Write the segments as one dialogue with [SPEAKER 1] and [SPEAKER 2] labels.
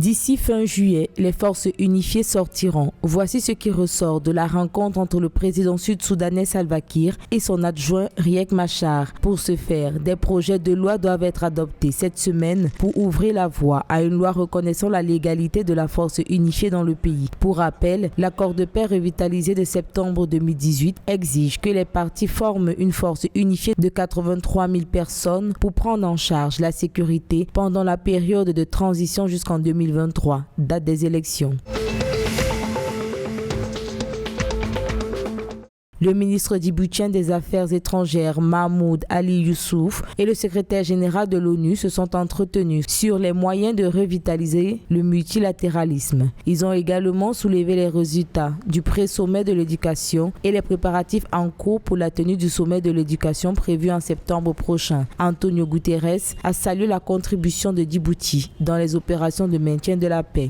[SPEAKER 1] D'ici fin juillet, les forces unifiées sortiront. Voici ce qui ressort de la rencontre entre le président sud-soudanais Salva Kiir et son adjoint Riek Machar. Pour ce faire, des projets de loi doivent être adoptés cette semaine pour ouvrir la voie à une loi reconnaissant la légalité de la force unifiée dans le pays. Pour rappel, l'accord de paix revitalisé de septembre 2018 exige que les partis forment une force unifiée de 83 000 personnes pour prendre en charge la sécurité pendant la période de transition jusqu'en 2023, date des élections. Le ministre djiboutien des Affaires étrangères Mahmoud Ali Youssouf et le secrétaire général de l'ONU se sont entretenus sur les moyens de revitaliser le multilatéralisme. Ils ont également soulevé les résultats du pré-sommet de l'éducation et les préparatifs en cours pour la tenue du sommet de l'éducation prévu en septembre prochain. Antonio Guterres a salué la contribution de Djibouti dans les opérations de maintien de la paix.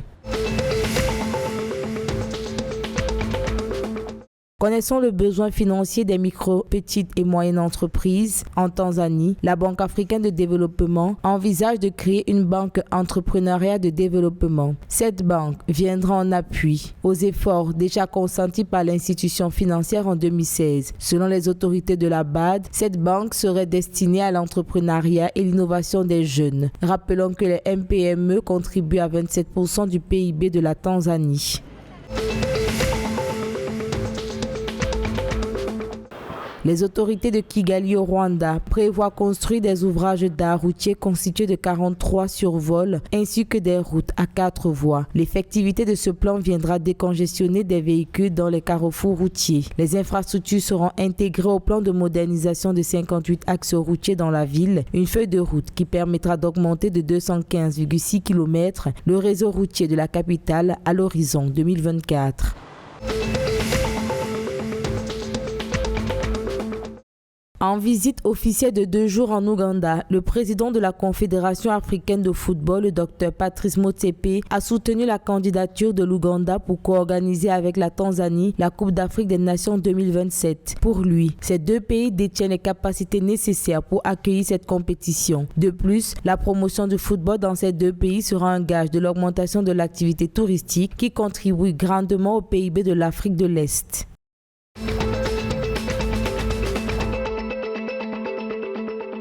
[SPEAKER 1] Connaissant le besoin financier des micro, petites et moyennes entreprises en Tanzanie, la Banque africaine de développement envisage de créer une banque entrepreneuriat de développement. Cette banque viendra en appui aux efforts déjà consentis par l'institution financière en 2016. Selon les autorités de la BAD, cette banque serait destinée à l'entrepreneuriat et l'innovation des jeunes. Rappelons que les MPME contribuent à 27% du PIB de la Tanzanie. Les autorités de Kigali au Rwanda prévoient construire des ouvrages d'art routier constitués de 43 survols ainsi que des routes à 4 voies. L'effectivité de ce plan viendra décongestionner des véhicules dans les carrefours routiers. Les infrastructures seront intégrées au plan de modernisation de 58 axes routiers dans la ville, une feuille de route qui permettra d'augmenter de 215,6 km le réseau routier de la capitale à l'horizon 2024. En visite officielle de 2 jours en Ouganda, le président de la Confédération africaine de football, le Dr Patrice Motsepe, a soutenu la candidature de l'Ouganda pour co-organiser avec la Tanzanie la Coupe d'Afrique des Nations 2027. Pour lui, ces deux pays détiennent les capacités nécessaires pour accueillir cette compétition. De plus, la promotion du football dans ces deux pays sera un gage de l'augmentation de l'activité touristique qui contribue grandement au PIB de l'Afrique de l'Est.